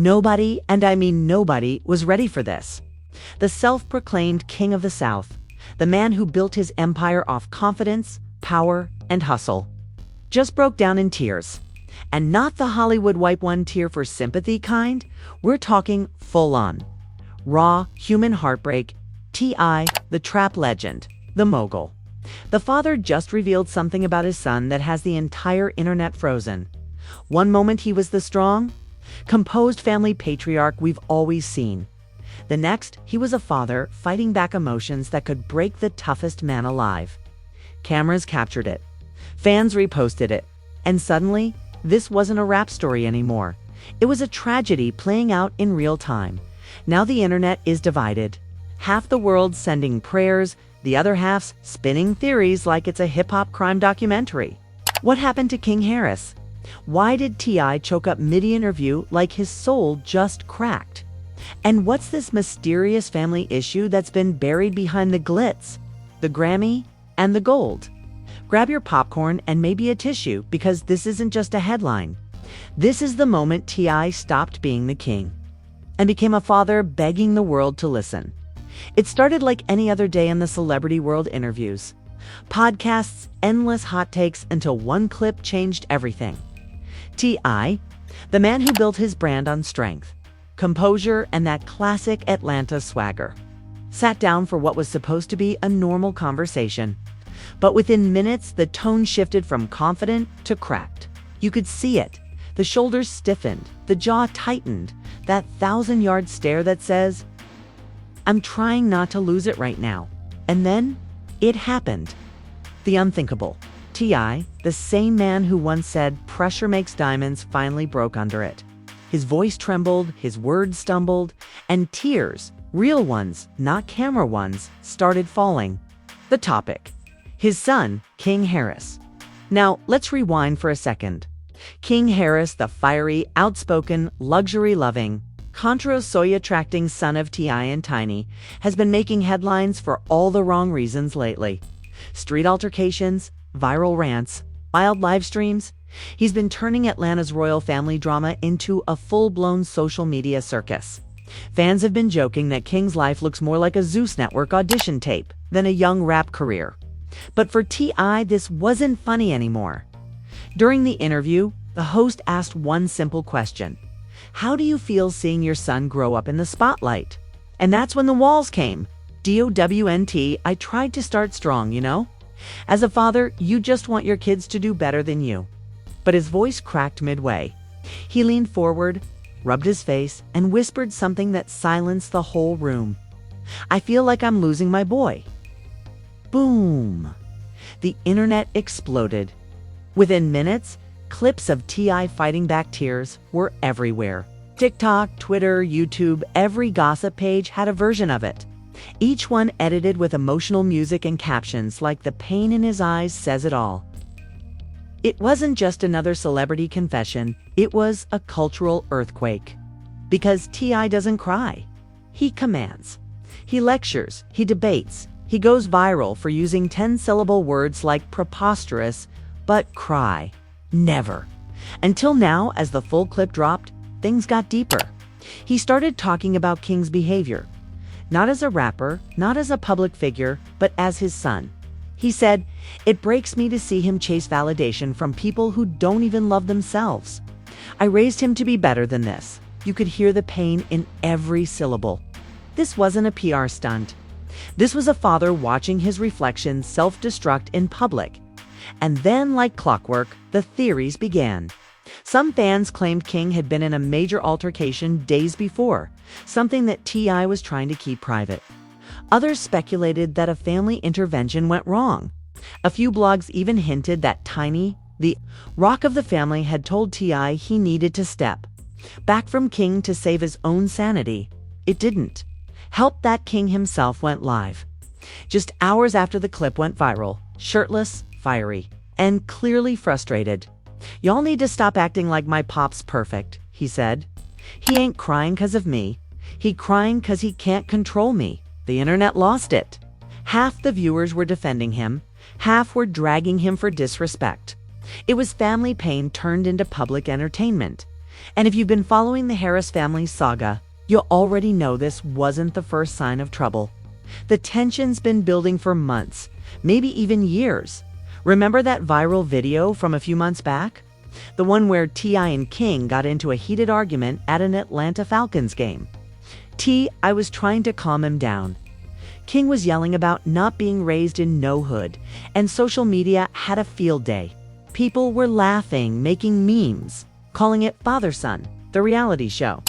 Nobody, and I mean nobody, was ready for this. The self-proclaimed king of the South, the man who built his empire off confidence, power, and hustle, just broke down in tears. And not the Hollywood wipe one tear for sympathy kind. We're talking full-on, raw human heartbreak. T.I., the trap legend, the mogul. The father just revealed something about his son that has the entire internet frozen. One moment he was the strong, composed family patriarch we've always seen. The next, he was a father fighting back emotions that could break the toughest man alive. Cameras captured it. Fans reposted it. And suddenly, this wasn't a rap story anymore. It was a tragedy playing out in real time. Now the internet is divided. Half the world sending prayers, the other half's spinning theories like it's a hip-hop crime documentary. What happened to King Harris? Why did T.I. choke up mid-interview like his soul just cracked? And what's this mysterious family issue that's been buried behind the glitz, the Grammy, and the gold? Grab your popcorn and maybe a tissue, because this isn't just a headline. This is the moment T.I. stopped being the king and became a father begging the world to listen. It started like any other day in the celebrity world interviews. Podcasts, endless hot takes, until one clip changed everything. T.I., the man who built his brand on strength, composure, and that classic Atlanta swagger, sat down for what was supposed to be a normal conversation. But within minutes, the tone shifted from confident to cracked. You could see it. The shoulders stiffened, the jaw tightened, that 1,000-yard stare that says, "I'm trying not to lose it right now." And then, it happened. The unthinkable. T.I., the same man who once said pressure makes diamonds, finally broke under it. His voice trembled, his words stumbled, and tears, real ones, not camera ones, started falling. The topic: his son, King Harris. Now, let's rewind for a second. King Harris, the fiery, outspoken, luxury-loving, controversy-attracting son of T.I. and Tiny, has been making headlines for all the wrong reasons lately. Street altercations, viral rants, wild live streams. He's been turning Atlanta's royal family drama into a full-blown social media circus. Fans have been joking that King's life looks more like a Zeus Network audition tape than a young rap career. But for T.I., this wasn't funny anymore. During the interview, the host asked one simple question: how do you feel seeing your son grow up in the spotlight? And that's when the walls came. DOWNT, I tried to start strong, you know? As a father, you just want your kids to do better than you. But his voice cracked midway. He leaned forward, rubbed his face, and whispered something that silenced the whole room. "I feel like I'm losing my boy." Boom! The internet exploded. Within minutes, clips of T.I. fighting back tears were everywhere. TikTok, Twitter, YouTube, every gossip page had a version of it. Each one edited with emotional music and captions like "the pain in his eyes says it all." It wasn't just another celebrity confession, it was a cultural earthquake. Because T.I. doesn't cry. He commands. He lectures, he debates, he goes viral for using 10-syllable words like preposterous, but cry. Never. Until now, as the full clip dropped, things got deeper. He started talking about King's behavior. Not as a rapper, not as a public figure, but as his son. He said, "It breaks me to see him chase validation from people who don't even love themselves. I raised him to be better than this." You could hear the pain in every syllable. This wasn't a PR stunt. This was a father watching his reflection self-destruct in public. And then, like clockwork, the theories began. Some fans claimed King had been in a major altercation days before, something that T.I. was trying to keep private. Others speculated that a family intervention went wrong. A few blogs even hinted that Tiny, the rock of the family, had told T.I. he needed to step back from King to save his own sanity. It didn't. Help that King himself went live. Just hours after the clip went viral, shirtless, fiery, and clearly frustrated. "Y'all need to stop acting like my pop's perfect," he said. "He ain't crying 'cause of me. He crying 'cause he can't control me." The internet lost it. Half the viewers were defending him, half were dragging him for disrespect. It was family pain turned into public entertainment. And if you've been following the Harris family's saga, you already know this wasn't the first sign of trouble. The tension's been building for months, maybe even years. Remember that viral video from a few months back? The one where T.I. and King got into a heated argument at an Atlanta Falcons game. T.I. was trying to calm him down. King was yelling about not being raised in no hood, and social media had a field day. People were laughing, making memes, calling it Father-Son, the reality show.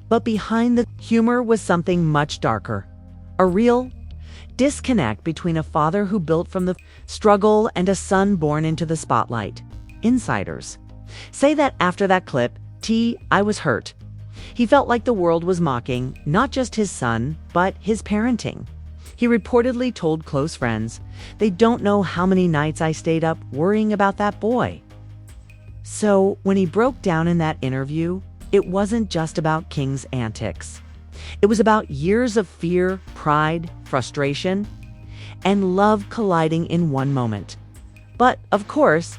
But behind the humor was something much darker. A real disconnect between a father who built from the struggle and a son born into the spotlight. Insiders say that after that clip, T.I. was hurt. He felt like the world was mocking not just his son, but his parenting. He reportedly told close friends, "They don't know how many nights I stayed up worrying about that boy." So when he broke down in that interview, it wasn't just about King's antics. It was about years of fear, pride, frustration, and love colliding in one moment. But, of course,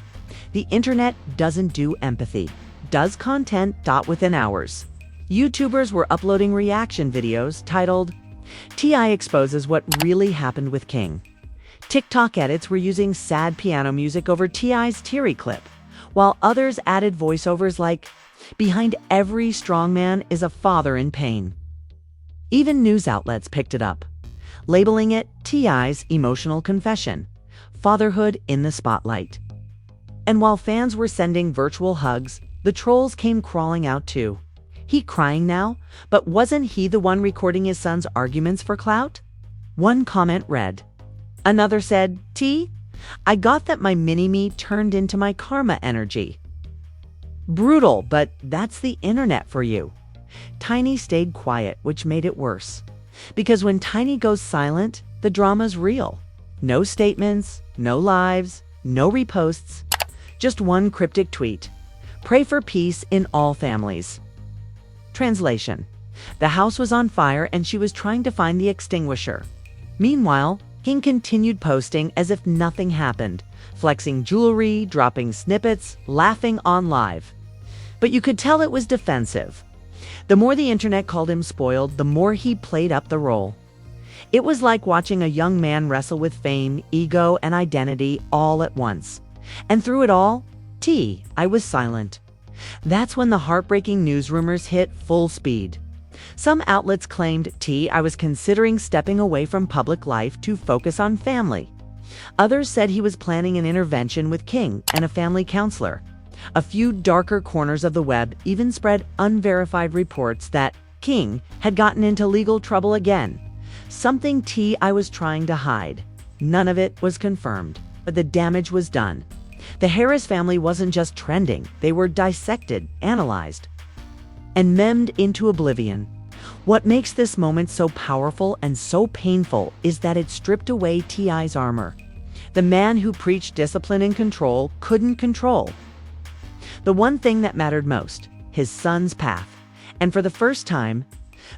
the internet doesn't do empathy, does content within hours. YouTubers were uploading reaction videos titled, "T.I. exposes what really happened with King." TikTok edits were using sad piano music over T.I.'s teary clip, while others added voiceovers like, "Behind every strong man is a father in pain." Even news outlets picked it up, labeling it T.I.'s emotional confession, fatherhood in the spotlight. And while fans were sending virtual hugs, the trolls came crawling out too. He crying now, but wasn't he the one recording his son's arguments for clout? One comment read. Another said, "T, I got that my mini-me turned into my karma energy." Brutal, but that's the internet for you. Tiny stayed quiet, which made it worse. Because when Tiny goes silent, the drama's real. No statements, no lives, no reposts, just one cryptic tweet. "Pray for peace in all families." Translation: the house was on fire and she was trying to find the extinguisher. Meanwhile, King continued posting as if nothing happened, flexing jewelry, dropping snippets, laughing on live. But you could tell it was defensive. The more the internet called him spoiled, the more he played up the role. It was like watching a young man wrestle with fame, ego, and identity all at once. And through it all, T.I. was silent. That's when the heartbreaking news rumors hit full speed. Some outlets claimed T.I. was considering stepping away from public life to focus on family. Others said he was planning an intervention with King and a family counselor. A few darker corners of the web even spread unverified reports that King had gotten into legal trouble again, something T.I. was trying to hide. None of it was confirmed, but the damage was done. The Harris family wasn't just trending, they were dissected, analyzed, and memed into oblivion. What makes this moment so powerful and so painful is that it stripped away T.I.'s armor. The man who preached discipline and control couldn't control the one thing that mattered most, his son's path. And for the first time,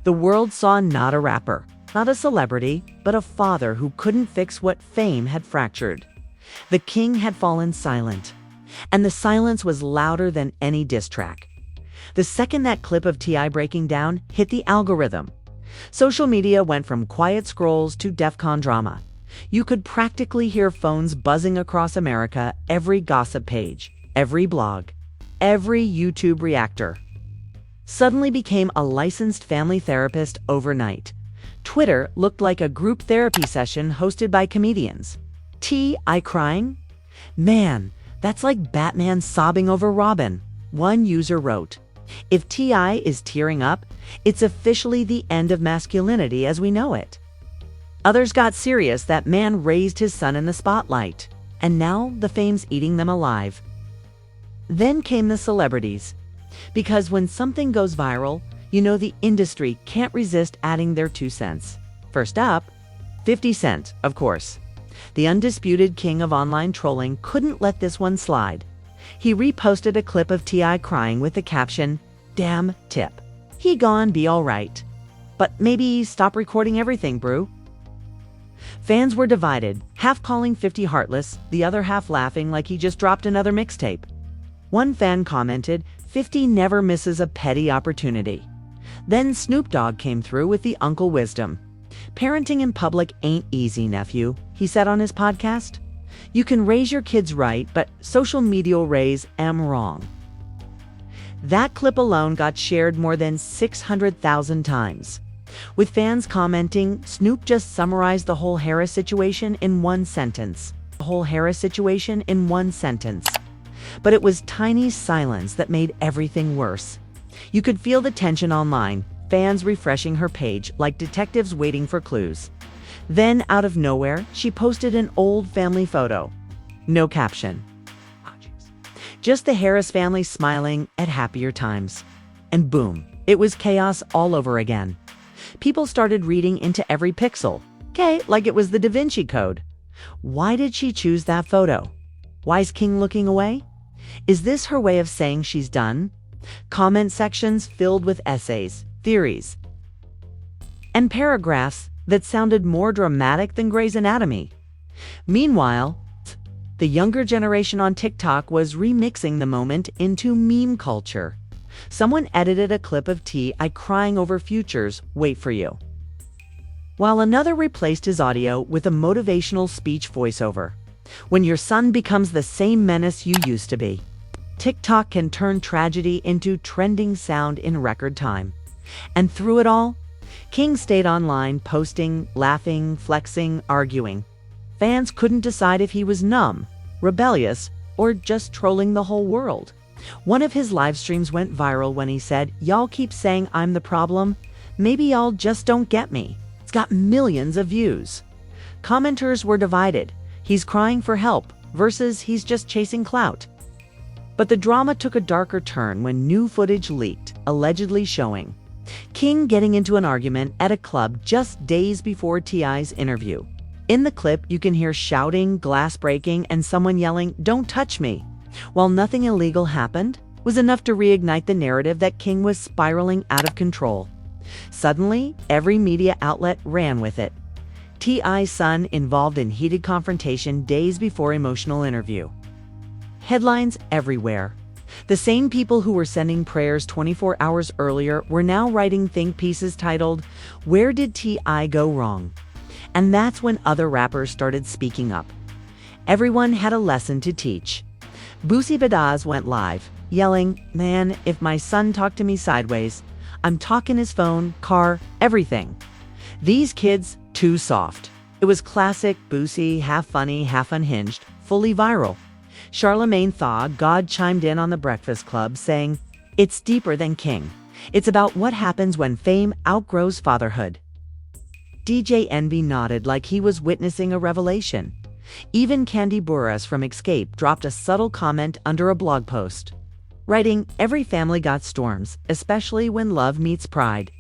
the world saw not a rapper, not a celebrity, but a father who couldn't fix what fame had fractured. The King had fallen silent, and the silence was louder than any diss track. The second that clip of T.I. breaking down hit the algorithm, social media went from quiet scrolls to DEFCON drama. You could practically hear phones buzzing across America, every gossip page, every blog, every YouTube reactor suddenly became a licensed family therapist overnight. Twitter looked like a group therapy session hosted by comedians. T.I. crying? Man, that's like Batman sobbing over Robin. One user wrote, "If T.I. is tearing up, it's officially the end of masculinity as we know it." Others got serious that man raised his son in the spotlight, and now the fame's eating them alive. Then came the celebrities. Because when something goes viral, you know the industry can't resist adding their 2 cents. First up, 50 Cent, of course. The undisputed king of online trolling couldn't let this one slide. He reposted a clip of T.I. crying with the caption, "Damn tip. He gone be all right. But maybe stop recording everything, brew." Fans were divided, half calling 50 heartless, the other half laughing like he just dropped another mixtape. One fan commented, 50 never misses a petty opportunity. Then Snoop Dogg came through with the Uncle Wisdom. Parenting in public ain't easy, nephew, he said on his podcast. You can raise your kids right, but social media'll raise 'em wrong. That clip alone got shared more than 600,000 times, with fans commenting, Snoop just summarized the whole Harris situation in one sentence. But it was Tiny's silence that made everything worse. You could feel the tension online, fans refreshing her page like detectives waiting for clues. Then, out of nowhere, she posted an old family photo. No caption. Just the Harris family smiling at happier times. And boom, it was chaos all over again. People started reading into every pixel. Like it was the Da Vinci Code. Why did she choose that photo? Why's King looking away? Is this her way of saying she's done? Comment sections filled with essays, theories, and paragraphs that sounded more dramatic than Grey's Anatomy. Meanwhile, the younger generation on TikTok was remixing the moment into meme culture. Someone edited a clip of T.I. crying over Future's Wait For You, while another replaced his audio with a motivational speech voiceover. When your son becomes the same menace you used to be. TikTok can turn tragedy into trending sound in record time. And through it all, King stayed online, posting, laughing, flexing, arguing. Fans couldn't decide if he was numb, rebellious, or just trolling the whole world. One of his live streams went viral when he said, "Y'all keep saying I'm the problem. Maybe y'all just don't get me." It's got millions of views. Commenters were divided. He's crying for help versus he's just chasing clout. But the drama took a darker turn when new footage leaked, allegedly showing King getting into an argument at a club just days before T.I.'s interview. In the clip, you can hear shouting, glass breaking, and someone yelling, "Don't touch me." While nothing illegal happened, was enough to reignite the narrative that King was spiraling out of control. Suddenly, every media outlet ran with it. T.I.'s son involved in heated confrontation days before emotional interview. Headlines everywhere. The same people who were sending prayers 24 hours earlier were now writing think pieces titled, "Where Did T.I. Go Wrong?" And that's when other rappers started speaking up. Everyone had a lesson to teach. Boosie Badazz went live, yelling, "Man, if my son talked to me sideways, I'm talking his phone, car, everything. These kids, too soft." It was classic Boosie, half funny, half unhinged, fully viral. Charlemagne Tha God chimed in on The Breakfast Club, saying, "It's deeper than King. It's about what happens when fame outgrows fatherhood." DJ Envy nodded like he was witnessing a revelation. Even Candy Burruss from Escape dropped a subtle comment under a blog post, writing, "Every family got storms, especially when love meets pride."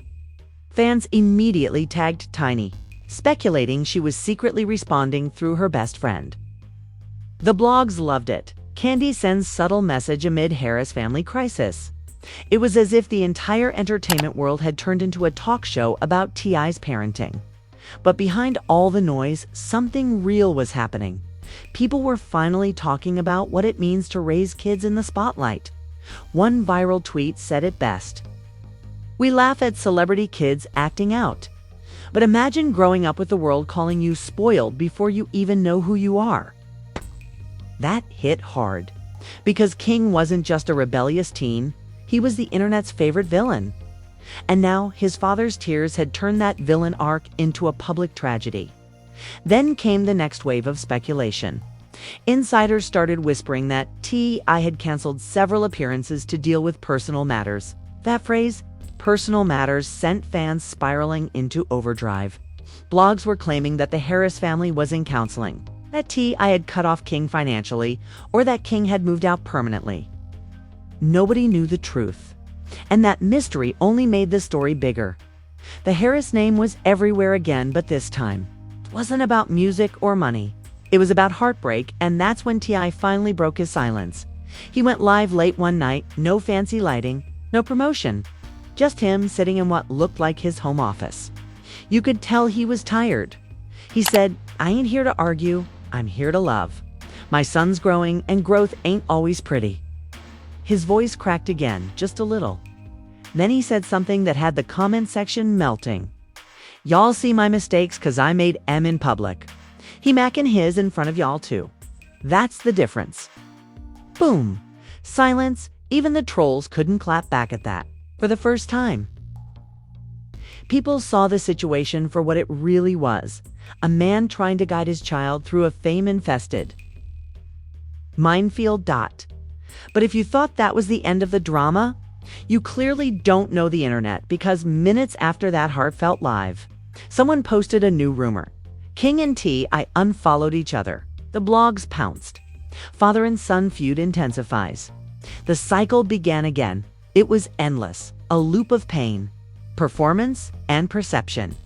Fans immediately tagged Tiny, speculating she was secretly responding through her best friend. The blogs loved it. Candy sends subtle message amid Harris family crisis. It was as if the entire entertainment world had turned into a talk show about T.I.'s parenting. But behind all the noise, something real was happening. People were finally talking about what it means to raise kids in the spotlight. One viral tweet said it best. "We laugh at celebrity kids acting out. But imagine growing up with the world calling you spoiled before you even know who you are." That hit hard. Because King wasn't just a rebellious teen, he was the internet's favorite villain. And now his father's tears had turned that villain arc into a public tragedy. Then came the next wave of speculation. Insiders started whispering that T.I. had canceled several appearances to deal with personal matters. That phrase, personal matters, sent fans spiraling into overdrive. Blogs were claiming that the Harris family was in counseling, that T.I. had cut off King financially, or that King had moved out permanently. Nobody knew the truth. And that mystery only made the story bigger. The Harris name was everywhere again, but this time, it wasn't about music or money. It was about heartbreak, and that's when T.I. finally broke his silence. He went live late one night, no fancy lighting, no promotion. Just him sitting in what looked like his home office. You could tell he was tired. He said, "I ain't here to argue, I'm here to love. My son's growing, and growth ain't always pretty." His voice cracked again, just a little. Then he said something that had the comment section melting. "Y'all see my mistakes 'cause I made M in public. He mackin' his in front of y'all too. That's the difference." Boom. Silence. Even the trolls couldn't clap back at that. For the first time. People saw the situation for what it really was. A man trying to guide his child through a fame-infested minefield. But if you thought that was the end of the drama, you clearly don't know the internet, because minutes after that heartfelt live, someone posted a new rumor. King and T.I. unfollowed each other. The blogs pounced. Father and son feud intensifies. The cycle began again. It was endless, a loop of pain, performance, and perception.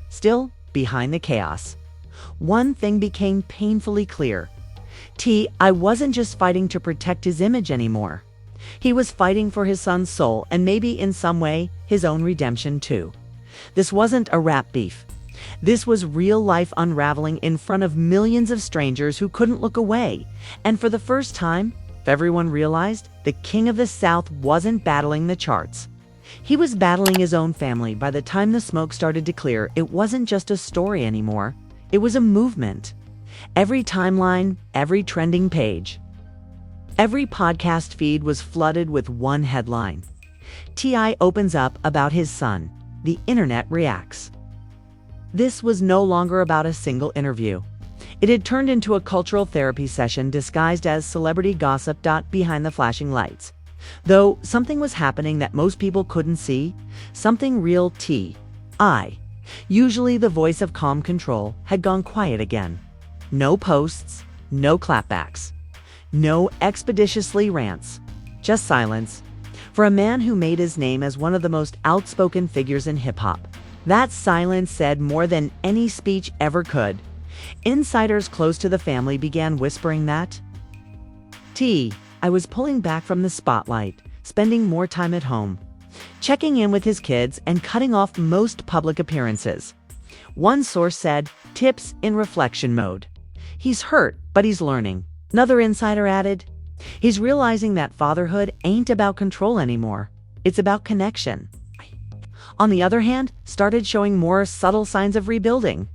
Still, behind the chaos, one thing became painfully clear. T.I. wasn't just fighting to protect his image anymore. He was fighting for his son's soul and maybe in some way his own redemption too. This wasn't a rap beef. This was real life unraveling in front of millions of strangers who couldn't look away. And for the first time, everyone realized the King of the South wasn't battling the charts. He was battling his own family. By the time the smoke started to clear, it wasn't just a story anymore. It was a movement. Every timeline, every trending page, every podcast feed was flooded with one headline. T.I. opens up about his son. The internet reacts. This was no longer about a single interview. It had turned into a cultural therapy session disguised as celebrity gossip. Behind the flashing lights, though, something was happening that most people couldn't see. Something real. T.I., usually the voice of calm control, had gone quiet again. No posts, no clapbacks, no expeditiously rants, just silence. For a man who made his name as one of the most outspoken figures in hip-hop, that silence said more than any speech ever could. Insiders close to the family began whispering that T.I. was pulling back from the spotlight, spending more time at home, checking in with his kids and cutting off most public appearances. One source said, "Tips in reflection mode. He's hurt, but he's learning." Another insider added, "He's realizing that fatherhood ain't about control anymore. It's about connection." On the other hand, started showing more subtle signs of rebuilding.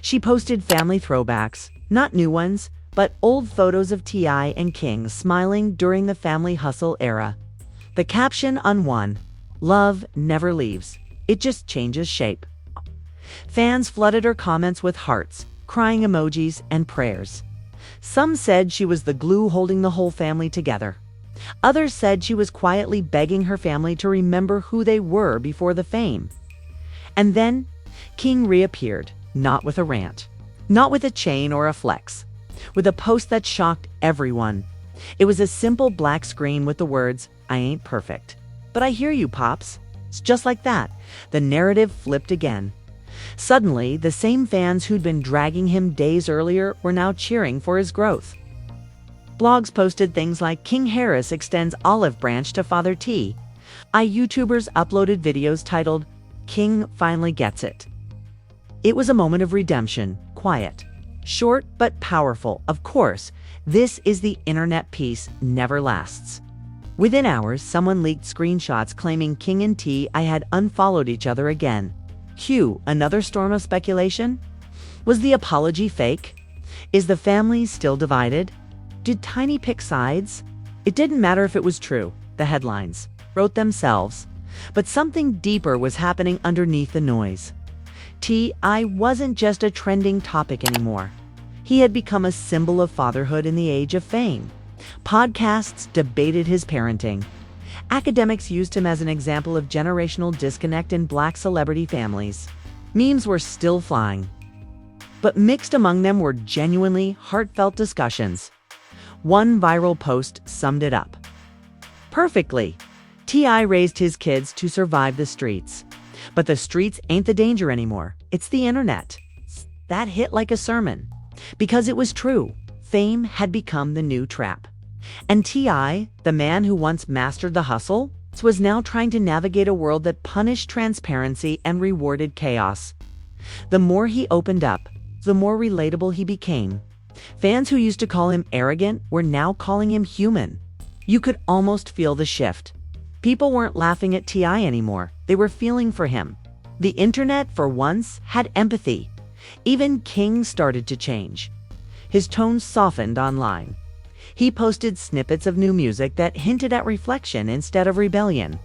She posted family throwbacks, not new ones, but old photos of T.I. and King smiling during the family hustle era. The caption on one, "Love never leaves. It just changes shape." Fans flooded her comments with hearts, crying emojis, and prayers. Some said she was the glue holding the whole family together. Others said she was quietly begging her family to remember who they were before the fame. And then, King reappeared, not with a rant, not with a chain or a flex, with a post that shocked everyone. It was a simple black screen with the words, "I ain't perfect, but I hear you, Pops." It's just like that. The narrative flipped again. Suddenly, the same fans who'd been dragging him days earlier were now cheering for his growth. Blogs posted things like King Harris extends olive branch to Father T.I. YouTubers uploaded videos titled, "King finally gets it." It was a moment of redemption, quiet, short but powerful. Of course, this is the internet. Peace never lasts. Within hours, someone leaked screenshots claiming King and T.I. had unfollowed each other again. Cue another storm of speculation. Was the apology fake? Is the family still divided? Did Tiny pick sides? It didn't matter if it was true. The headlines wrote themselves. But something deeper was happening underneath the noise. T.I. wasn't just a trending topic anymore. He had become a symbol of fatherhood in the age of fame. Podcasts debated his parenting. Academics used him as an example of generational disconnect in Black celebrity families. Memes were still flying, but mixed among them were genuinely heartfelt discussions. One viral post summed it up perfectly. T.I. raised his kids to survive the streets. But the streets ain't the danger anymore. It's the internet. That hit like a sermon. Because it was true. Fame had become the new trap. And T.I., the man who once mastered the hustle, was now trying to navigate a world that punished transparency and rewarded chaos. The more he opened up, the more relatable he became. Fans who used to call him arrogant were now calling him human. You could almost feel the shift. People weren't laughing at T.I. anymore. They were feeling for him. The internet, for once, had empathy. Even King started to change. His tone softened online. He posted snippets of new music that hinted at reflection instead of rebellion.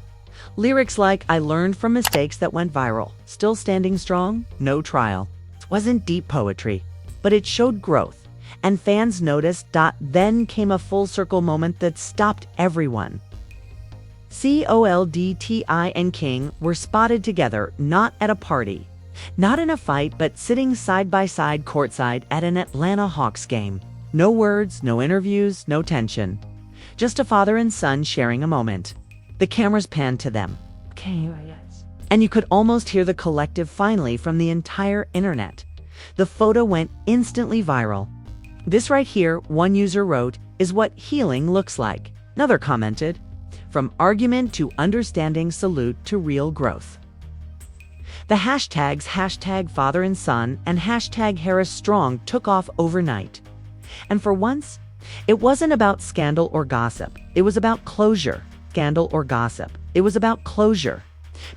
Lyrics like, "I learned from mistakes that went viral. Still standing strong, no trial." It wasn't deep poetry, but it showed growth. And fans noticed. Then came a full circle moment that stopped everyone. Cold, and King were spotted together, not at a party, not in a fight, but sitting side by side courtside at an Atlanta Hawks game. No words, no interviews, no tension. Just a father and son sharing a moment. The cameras panned to them. And you could almost hear the collective finally from the entire internet. The photo went instantly viral. "This right here," one user wrote, "is what healing looks like." Another commented, "From argument to understanding, salute to real growth." The hashtags #father and son and #Harris Strong took off overnight. And for once, it wasn't about scandal or gossip. It was about closure. Scandal or gossip. It was about closure.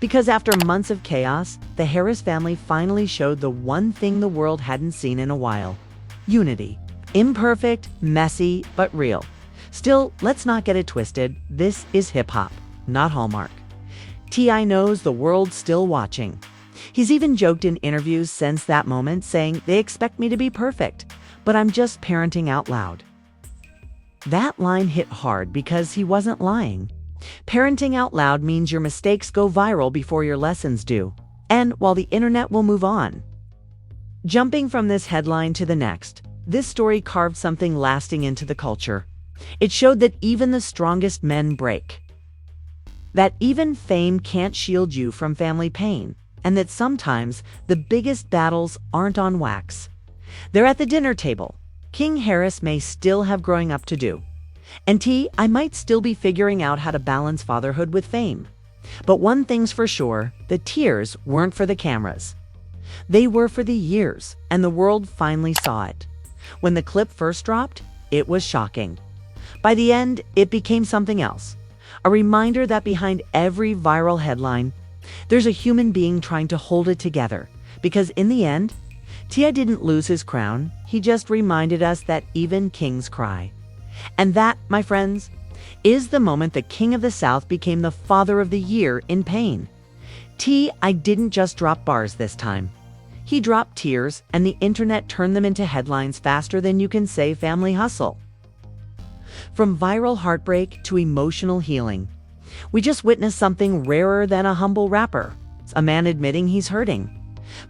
Because after months of chaos, the Harris family finally showed the one thing the world hadn't seen in a while: unity. Imperfect, messy, but real. Still, let's not get it twisted. This is hip-hop, not Hallmark. T.I. knows the world's still watching. He's even joked in interviews since that moment, saying, "They expect me to be perfect, but I'm just parenting out loud." That line hit hard because he wasn't lying. Parenting out loud means your mistakes go viral before your lessons do, and while the internet will move on. Jumping from this headline to the next, this story carved something lasting into the culture. It showed that even the strongest men break. That even fame can't shield you from family pain, and that sometimes the biggest battles aren't on wax. They're at the dinner table. King Harris may still have growing up to do. And T.I. might still be figuring out how to balance fatherhood with fame. But one thing's for sure, the tears weren't for the cameras. They were for the years, and the world finally saw it. When the clip first dropped, it was shocking. By the end, it became something else. A reminder that behind every viral headline, there's a human being trying to hold it together. Because in the end, T.I. didn't lose his crown. He just reminded us that even kings cry. And that, my friends, is the moment the King of the South became the Father of the Year in pain. T.I. didn't just drop bars this time. He dropped tears, and the internet turned them into headlines faster than you can say family hustle. From viral heartbreak to emotional healing, we just witnessed something rarer than a humble rapper, a man admitting he's hurting.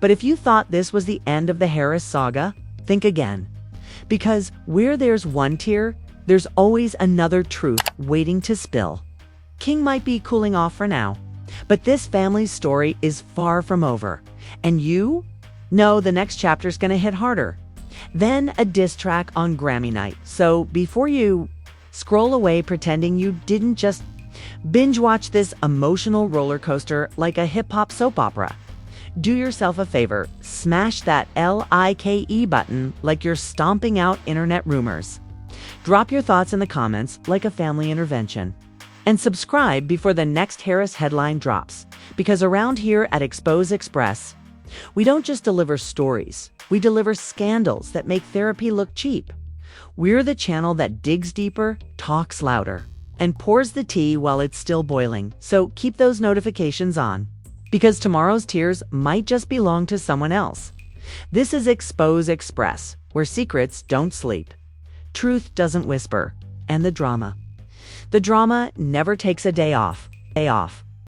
But if you thought this was the end of the Harris saga, think again. Because where there's one tear, there's always another truth waiting to spill. King might be cooling off for now, but this family's story is far from over. And you? No, the next chapter's gonna hit harder. Then a diss track on Grammy night. So before you scroll away pretending you didn't just binge watch this emotional roller coaster like a hip-hop soap opera, do yourself a favor, smash that like button like you're stomping out internet rumors. Drop your thoughts in the comments like a family intervention. And subscribe before the next Harris headline drops, because around here at Expose Express, we don't just deliver stories, we deliver scandals that make therapy look cheap. We're the channel that digs deeper, talks louder, and pours the tea while it's still boiling, so keep those notifications on. Because tomorrow's tears might just belong to someone else. This is Expose Express, where secrets don't sleep. Truth doesn't whisper, and the drama. The drama never takes a day off.